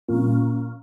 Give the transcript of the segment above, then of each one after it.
So,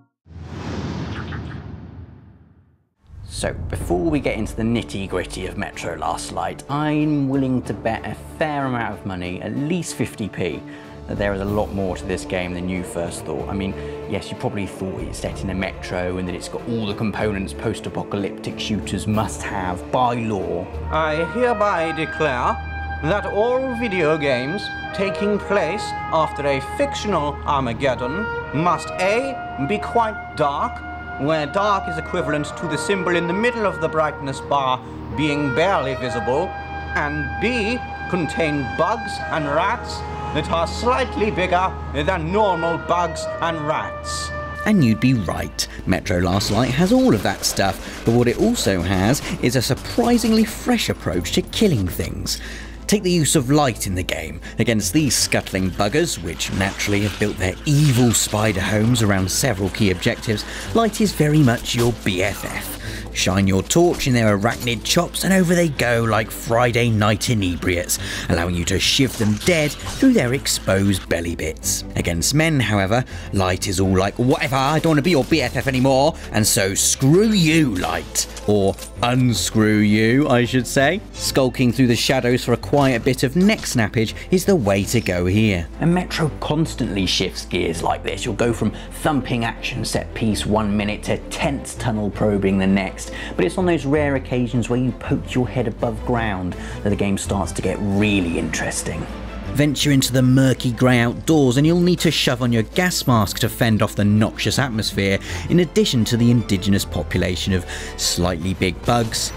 before we get into the nitty-gritty of Metro Last Light, I'm willing to bet a fair amount of money, at least 50p, that there is a lot more to this game than you first thought. I mean, yes, you probably thought it's set in a metro and that it's got all the components post-apocalyptic shooters must have by law. I hereby declare that all video games taking place after a fictional Armageddon must A, be quite dark, where dark is equivalent to the symbol in the middle of the brightness bar being barely visible, and B, contain bugs and rats that are slightly bigger than normal bugs and rats. And you'd be right. Metro Last Light has all of that stuff, but what it also has is a surprisingly fresh approach to killing things. Take the use of light in the game. Against these scuttling buggers, which naturally have built their evil spider homes around several key objectives, light is very much your BFF. Shine your torch in their arachnid chops and over they go like Friday night inebriates, allowing you to shiv them dead through their exposed belly bits. Against men, however, light is all like, whatever, I don't want to be your BFF anymore, and so screw you, light. Or unscrew you, I should say. Skulking through the shadows for a quiet bit of neck snappage is the way to go here. And Metro constantly shifts gears like this. You'll go from thumping action set piece 1 minute to tense tunnel probing the next. But it's on those rare occasions where you poke your head above ground that the game starts to get really interesting. Venture into the murky grey outdoors and you'll need to shove on your gas mask to fend off the noxious atmosphere, in addition to the indigenous population of slightly big bugs,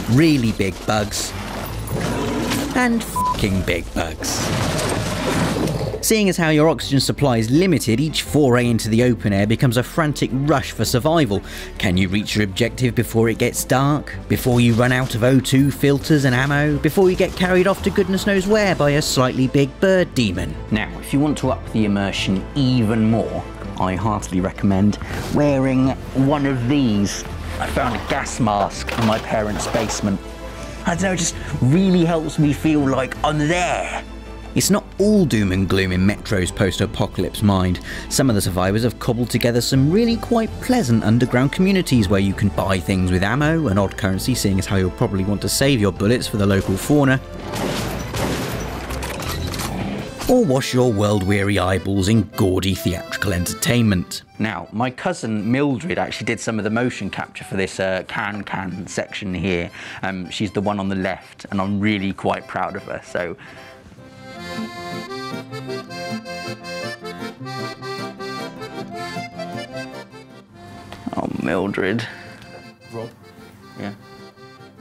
really big bugs, and f***ing big bugs. Seeing as how your oxygen supply is limited, each foray into the open air becomes a frantic rush for survival. Can you reach your objective before it gets dark? Before you run out of O2 filters and ammo? Before you get carried off to goodness knows where by a slightly big bird demon? Now, if you want to up the immersion even more, I heartily recommend wearing one of these. I found a gas mask in my parents' basement. I don't know, it just really helps me feel like I'm there. It's not all doom and gloom in Metro's post-apocalypse mind. Some of the survivors have cobbled together some really quite pleasant underground communities where you can buy things with ammo, an odd currency seeing as how you'll probably want to save your bullets for the local fauna, or wash your world-weary eyeballs in gaudy theatrical entertainment. Now, my cousin Mildred actually did some of the motion capture for this can section here. She's the one on the left, and I'm really quite proud of her, so... Oh, Mildred. Rob? Yeah?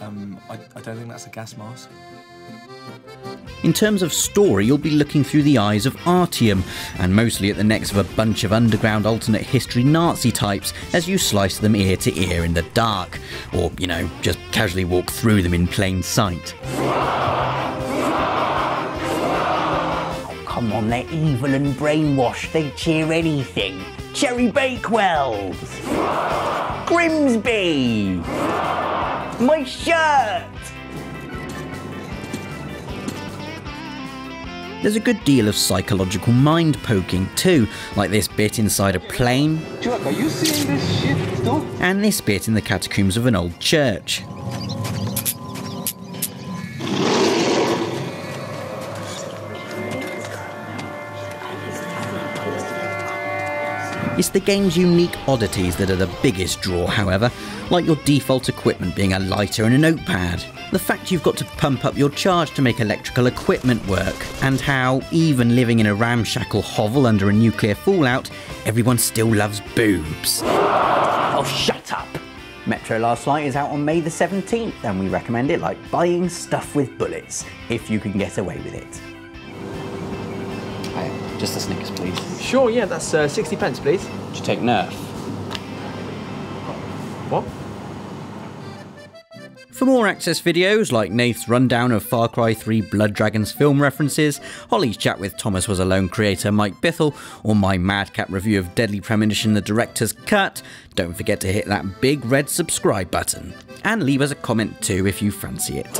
I don't think that's a gas mask. In terms of story, you'll be looking through the eyes of Artyom, and mostly at the necks of a bunch of underground alternate history Nazi types as you slice them ear to ear in the dark, or, you know, just casually walk through them in plain sight. Oh, come on, they're evil and brainwashed, they cheer anything. Cherry Bakewells! Grimsby! My shirt! There's a good deal of psychological mind poking too, like this bit inside a plane, Chuck, are you seeing this shit too? and this bit in the catacombs of an old church. It's the game's unique oddities that are the biggest draw, however, like your default equipment being a lighter and a notepad, the fact you've got to pump up your charge to make electrical equipment work, and how, even living in a ramshackle hovel under a nuclear fallout, everyone still loves boobs. Oh, shut up! Metro Last Light is out on May the 17th, and we recommend it like buying stuff with bullets, if you can get away with it. Just the Snickers, please. Sure, yeah, that's 60 pence, please. Did you take Nerf? What? For more Access videos like Nath's rundown of Far Cry 3 Blood Dragons film references, Holly's chat with Thomas Was Alone creator Mike Bithell, or my madcap review of Deadly Premonition the Director's Cut, don't forget to hit that big red subscribe button. And leave us a comment too if you fancy it.